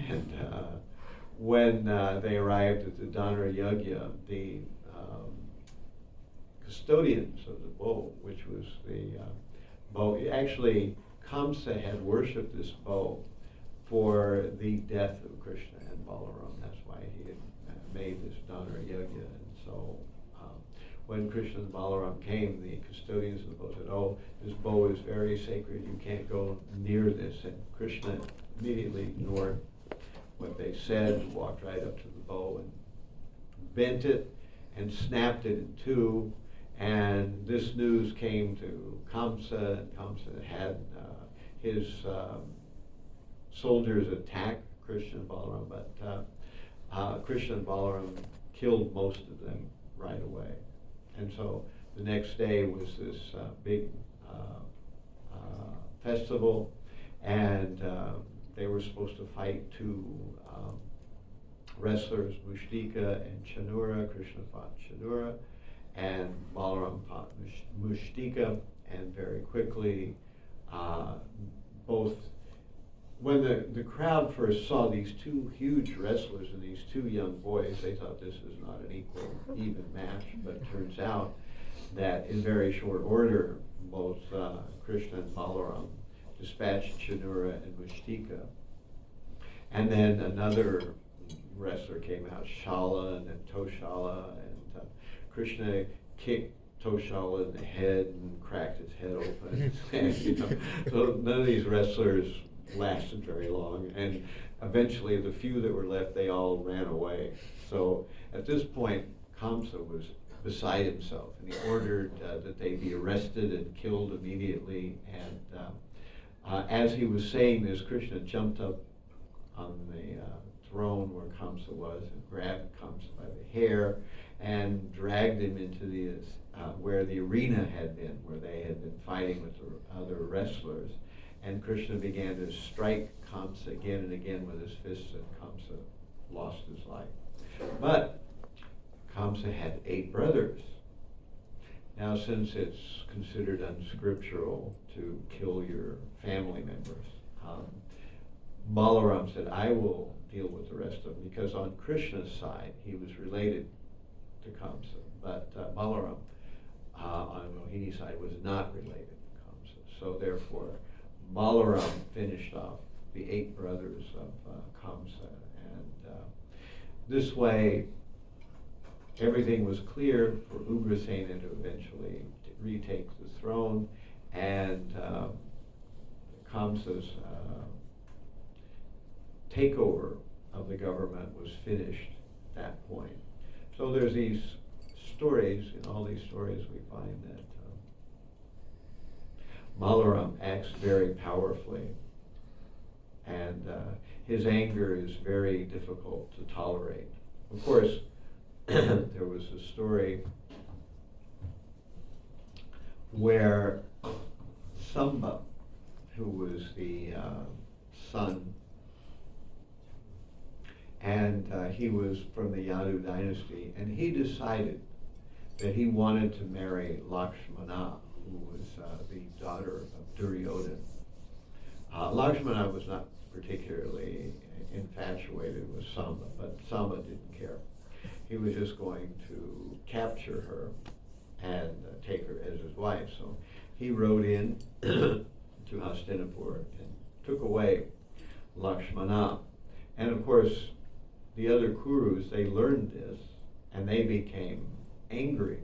And when they arrived at the Dhanara Yajna, the custodians of the bow, which was the bow, actually Kamsa had worshipped this bow for the death of Krishna and Balaram. That's why he had made this Dhanara Yajna. And so when Krishna and Balaram came, the custodians of the bow said, oh, this bow is very sacred, you can't go near this. And Krishna immediately ignored what they said, walked right up to the bow and bent it and snapped it in two. And this news came to Kamsa, and Kamsa had his soldiers attack Krishna and Balaram, but Krishna and Balaram killed most of them right away. And so the next day was this big festival, and they were supposed to fight two wrestlers, Mushtika and Chanura. Krishna fought Chanura, and Balaram fought Mushtika, and very quickly both, when the crowd first saw these two huge wrestlers and these two young boys, they thought this is not an equal, even match, but it turns out that in very short order, both Krishna and Balaram dispatched Chanura and Mushtika. And then another wrestler came out, Shala, and then Toshala, and Krishna kicked Toshala in the head and cracked his head open. And, so none of these wrestlers lasted very long, and eventually the few that were left, they all ran away. So at this point, Kamsa was beside himself, and he ordered that they be arrested and killed immediately. And as he was saying this, Krishna jumped up on the throne where Kamsa was and grabbed Kamsa by the hair and dragged him into the where the arena had been, where they had been fighting with the other wrestlers. And Krishna began to strike Kamsa again and again with his fists, and Kamsa lost his life. But Kamsa had 8 brothers. Now, since it's considered unscriptural to kill your family members, Balaram said, I will deal with the rest of them, because on Krishna's side, he was related to Kamsa, but Balaram on Mohini's side was not related to Kamsa. So therefore, Balaram finished off the 8 brothers of Kamsa, and this way, everything was clear for Ugrasena to eventually retake the throne, and Kamsa's takeover of the government was finished at that point. So there's these stories, in all these stories we find that Balaram acts very powerfully, and his anger is very difficult to tolerate. Of course, there was a story where Samba, who was the son, and he was from the Yadu dynasty, and he decided that he wanted to marry Lakshmana, who was the daughter of Duryodhana. Lakshmana was not particularly infatuated with Samba, but Samba didn't care. He was just going to capture her and take her as his wife. So he rode in to Hastinapur and took away Lakshmana. And of course, the other Kurus, they learned this, and they became angry.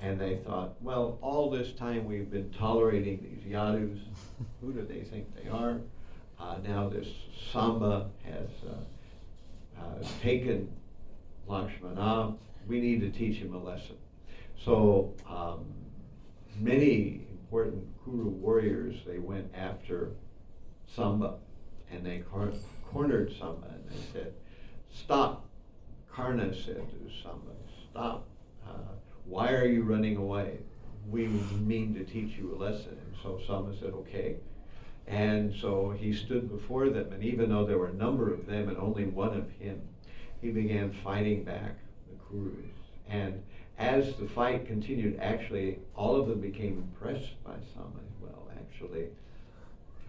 And they thought, well, all this time we've been tolerating these Yadus. Who do they think they are? Now this Samba has taken Lakshmana. We need to teach him a lesson. So many important Kuru warriors, they went after Samba, and they cornered Samba, and they said, stop. Karna said to Samba, stop. Why are you running away? We mean to teach you a lesson. And so Samba said, okay. And so he stood before them, and even though there were a number of them and only one of him, he began fighting back the Kurus. And as the fight continued, actually, all of them became impressed by Samba as well. Actually,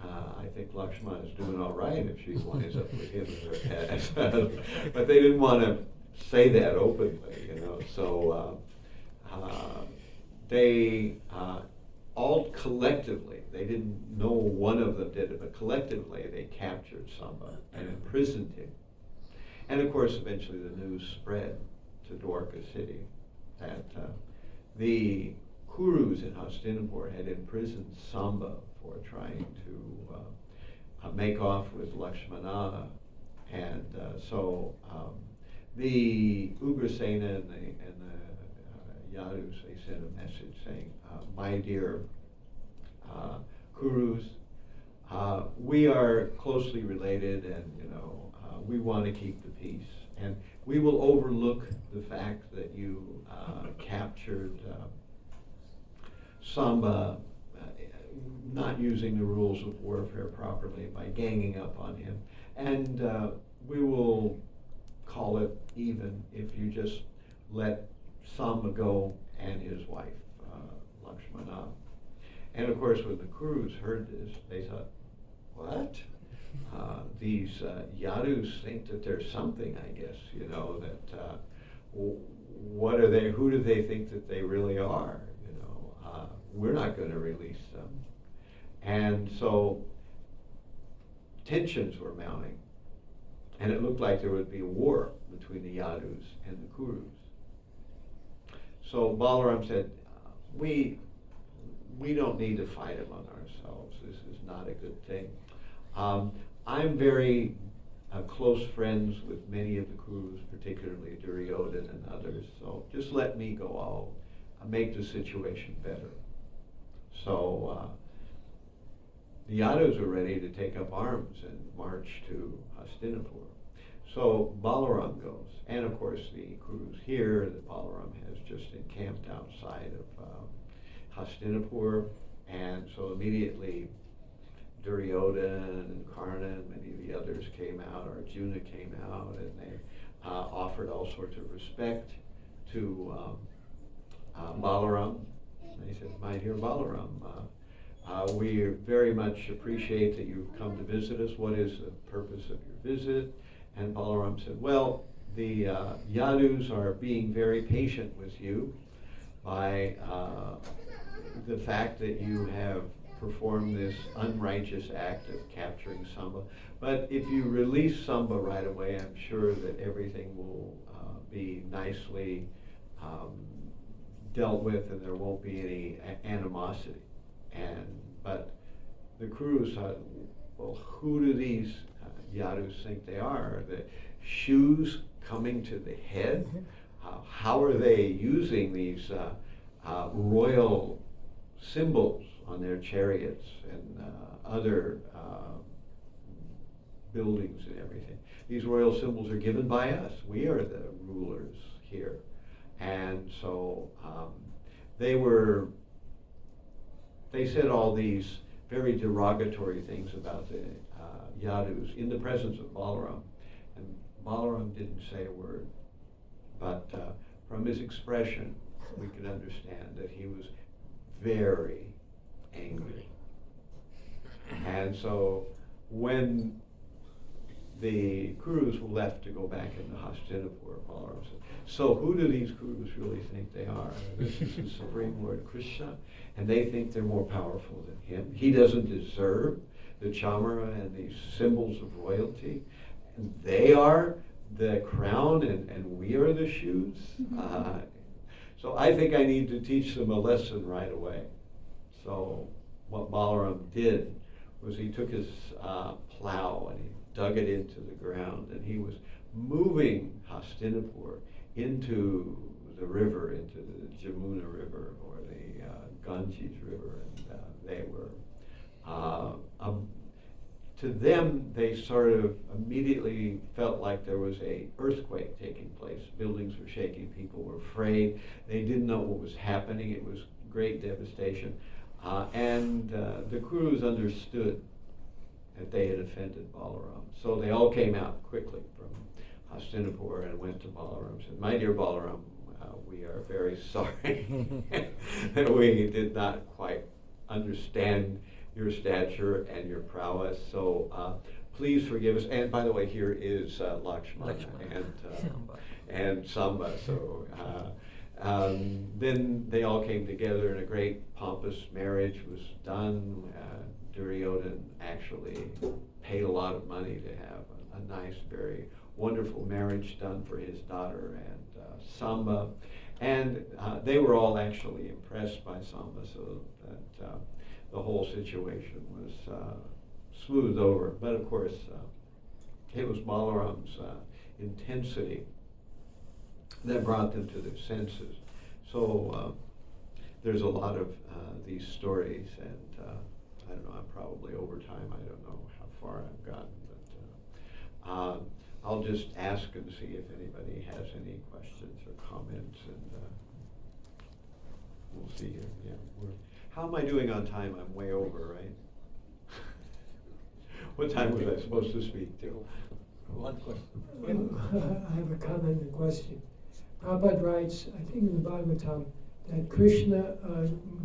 I think Lakshmana is doing all right if she winds up with him as her husband. But they didn't want to say that openly, you know. So they all collectively, they didn't know one of them did it, but collectively they captured Samba and imprisoned him. And of course, eventually the news spread to Dwarka city that the Kurus in Hastinapur had imprisoned Samba for trying to make off with Lakshmana. And so the Ugrasena and the Yadus, they sent a message saying, my dear Kurus, we are closely related, and we want to keep the peace, and we will overlook the fact that you captured Samba, not using the rules of warfare properly by ganging up on him, and we will call it even if you just let Samba go and his wife, Lakshmana. And of course, when the Kurus heard this, they thought, what? These Yadus think that there's something, I guess, that what are they, who do they think that they really are? We're not going to release them. And so tensions were mounting, and it looked like there would be a war between the Yadus and the Kurus. So Balaram said, we don't need to fight among ourselves. This is not a good thing. I'm very close friends with many of the Kurus, particularly Duryodhana and others, so just let me go. I'll make the situation better. So the Yadus were ready to take up arms and march to Hastinapur. So Balaram goes, and of course the Kurus hear that Balaram has just encamped outside of Hastinapur, and so immediately Duryodhana and Karna and many of the others came out, Arjuna came out, and they offered all sorts of respect to Balaram. And he said, "My dear Balaram, we very much appreciate that you've come to visit us. What is the purpose of your visit?" And Balaram said, "Well, the Yadus are being very patient with you by the fact that you have performed this unrighteous act of capturing Samba. But if you release Samba right away, I'm sure that everything will be nicely dealt with and there won't be any animosity." But the Kurus thought, well, who do these Yadus think they are? The shoes coming to the head? How are they using these royal symbols on their chariots and other buildings and everything? These royal symbols are given by us. We are the rulers here. And so they said all these very derogatory things about the Yadus in the presence of Balaram. And Balaram didn't say a word, but from his expression, we could understand that he was very angry. And so when the Kurus were left to go back into Hastinapur, Balaram said, "So who do these Kurus really think they are? This is the Supreme Lord Krishna, and they think they're more powerful than him. He doesn't deserve the chamara and these symbols of royalty. And they are the crown and we are the shoes." So I think I need to teach them a lesson right away. So what Balaram did was he took his plow and he dug it into the ground, and he was moving Hastinapur into the river, into the Jamuna River or the Ganges River, and they were, to them, they sort of immediately felt like there was a earthquake taking place. Buildings were shaking, people were afraid, they didn't know what was happening, it was great devastation. And the Kurus understood that they had offended Balaram. So they all came out quickly from Hastinapur and went to Balaram and said, "My dear Balaram, we are very sorry that we did not quite understand your stature and your prowess. So please forgive us." And by the way, here is Lakshmana and Samba. So then they all came together and a great pompous marriage was done. Duryodhana actually paid a lot of money to have a nice, very wonderful marriage done for his daughter and Samba. And they were all actually impressed by Samba, so that the whole situation was smoothed over. But of course, it was Balaram's intensity that brought them to their senses. So there's a lot of these stories, and I don't know, I'm probably over time. I don't know how far I've gotten, but I'll just ask and see if anybody has any questions or comments, and we'll see here. Yeah, how am I doing on time? I'm way over, right? What time was I supposed to speak to? One question. I have a comment and a question. Prabhupada writes, I think in the Bhagavatam, that Krishna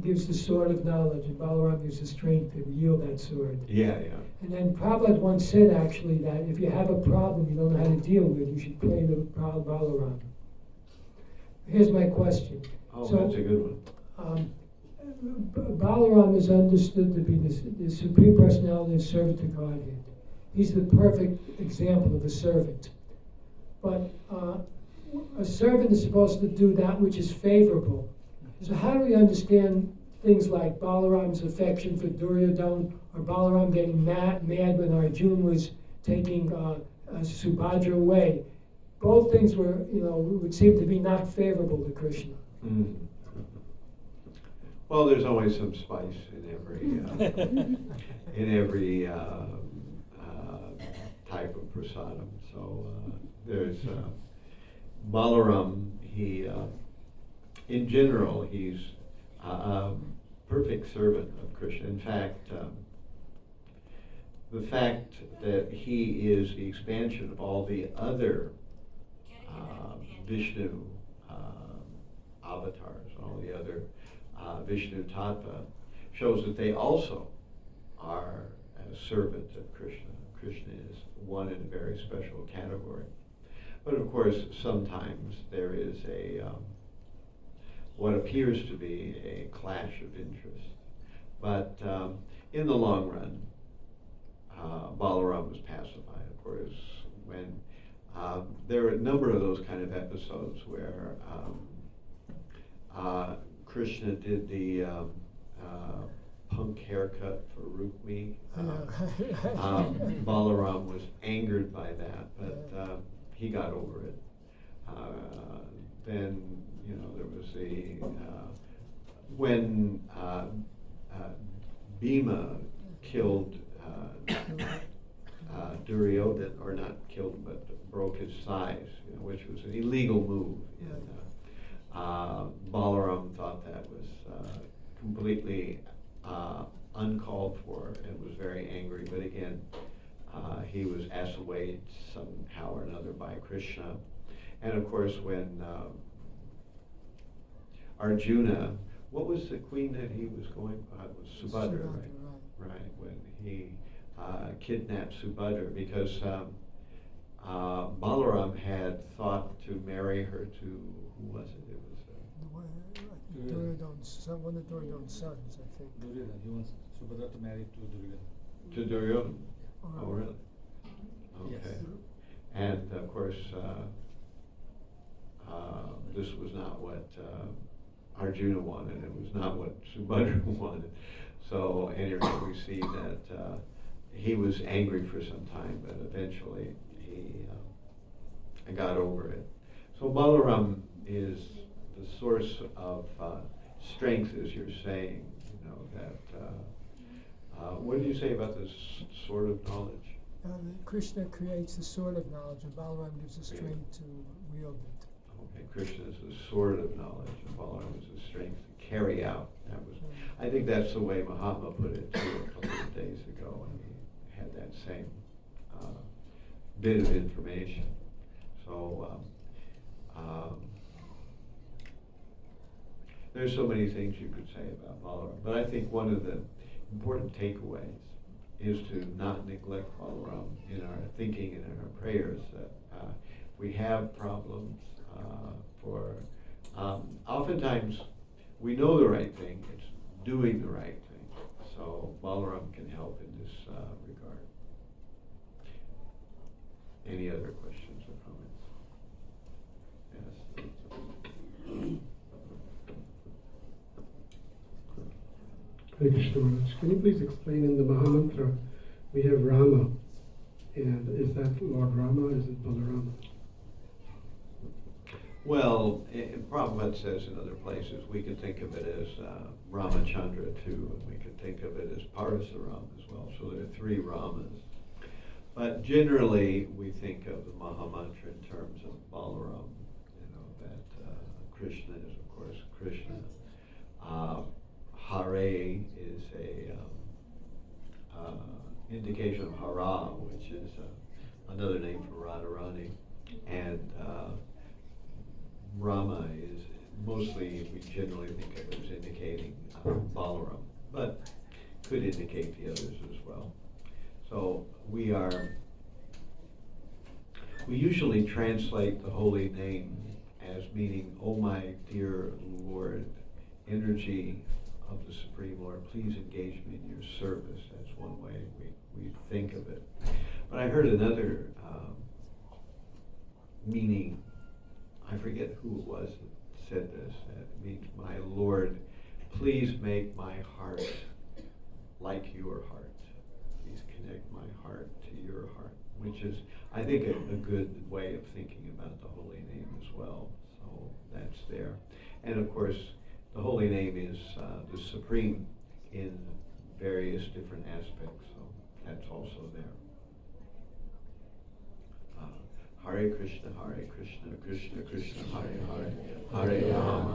gives the sword of knowledge and Balaram gives the strength to wield that sword. Yeah. And then Prabhupada once said actually that if you have a problem you don't know how to deal with, you should pray the Balaram. Here's my question. Oh, so, that's a good one. Balaram is understood to be the Supreme Personality of servant to Godhead. He's the perfect example of a servant. But a servant is supposed to do that which is favorable. So how do we understand things like Balaram's affection for Duryodhana, or Balaram getting mad when Arjuna was taking Subhadra away? Both things were, would seem to be not favorable to Krishna. Mm. Well, there's always some spice in every type of prasadam. So there's Balaram. He, in general, he's a perfect servant of Krishna. In fact, the fact that he is the expansion of all the other Vishnu avatars, all the other Vishnu Tattva, shows that they also are a servant of Krishna. Krishna is one in a very special category. But of course, sometimes there is a what appears to be a clash of interest. But in the long run, Balaram was pacified. Of course, when there are a number of those kind of episodes where Krishna did the punk haircut for Rukmi. Balaram was angered by that, but he got over it. Then, there was the when Bhima killed Duryodhana, or not killed him, but broke his thighs, which was an illegal move. Balaram thought that was completely uncalled for and was very angry. But again, he was assuaged somehow or another by Krishna. And of course, when Arjuna, what was the queen that he was going by? It was Subhadra, right? Right, when he kidnapped Subhadra, because Balaram had thought to marry her to, who was it? It was One of Duryodhana's sons, I think. Duryodhana. He wants Subhadra to marry to Duryodhana. to Duryodhana. Oh, Oh, really? Okay. Yes. And of course, this was not what Arjuna wanted. It was not what Subhadra wanted. So anyway, we see that he was angry for some time, but eventually he got over it. So Balaram is the source of strength, as you're saying. What did you say about this sword of knowledge? Krishna creates the sword of knowledge, and Balaram gives the strength to wield it. Okay, Krishna is the sword of knowledge, and Balaram is the strength to carry out. I think that's the way Mahatma put it too a couple of days ago, and he had that same bit of information. So there's so many things you could say about Balaram, but I think one of the important takeaways is to not neglect Balaram in our thinking and in our prayers, that we have problems oftentimes we know the right thing, it's doing the right thing. So Balaram can help in this regard. Any other questions or comments? Yes. Hare Krishna Maharaj. Can you please explain in the Mahamantra, we have Rama, and is that Lord Rama, or is it Balarama? Well, Prabhupada says in other places, we can think of it as Ramachandra too, and we can think of it as Parasaram as well. So there are three Ramas. But generally, we think of the Mahamantra in terms of Balaram, that Krishna is, of course, Krishna. Hare is a indication of Hara, which is another name for Radharani. And Rama is mostly, we generally think of it as indicating Balaram, but could indicate the others as well. So we usually translate the holy name as meaning, "Oh my dear Lord, energy of the Supreme Lord, please engage me in your service." That's one way we think of it. But I heard another meaning, I forget who it was that said this, that means, "My Lord, please make my heart like your heart. Please connect my heart to your heart," which is, I think, a good way of thinking about the holy name as well. So that's there. And of course, the holy name is the supreme in various different aspects, so that's also there. Hare Krishna, Krishna Krishna, Hare Hare, Hare Rama,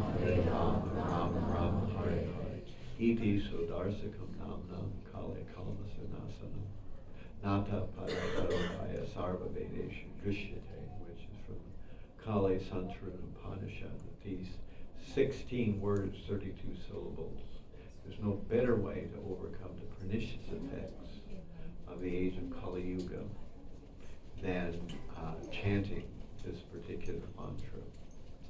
Rama Rama, Hare Hare. Iti Sodarsikam Nam Nam Kale Kalmasanasanam. Nata Parataya Sarva Vedeshu Drishyate, which is from Kali Santra Upanishad. These 16 words, 32 syllables. There's no better way to overcome the pernicious effects of the age of Kali Yuga than chanting this particular mantra.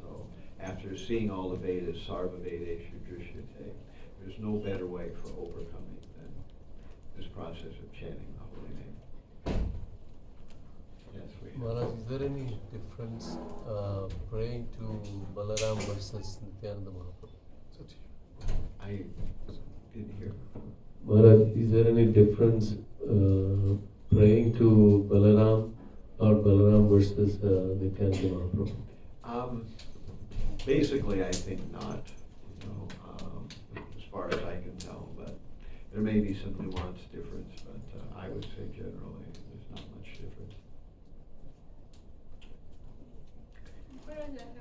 So after seeing all the Vedas, Sarva Vedeshu Drishyate, there's no better way for overcoming than this process of chanting the holy name. Yes, we Maharaj, is there any difference praying to Balaram versus Nityananda Mahaprabhu? I didn't hear. Maharaj, is there any difference praying to Balaram or Balaram versus Nityananda Mahaprabhu? Basically, I think not, as far as I can tell, but there may be some nuanced difference, but I would say generally there's not much difference. Maharaj, I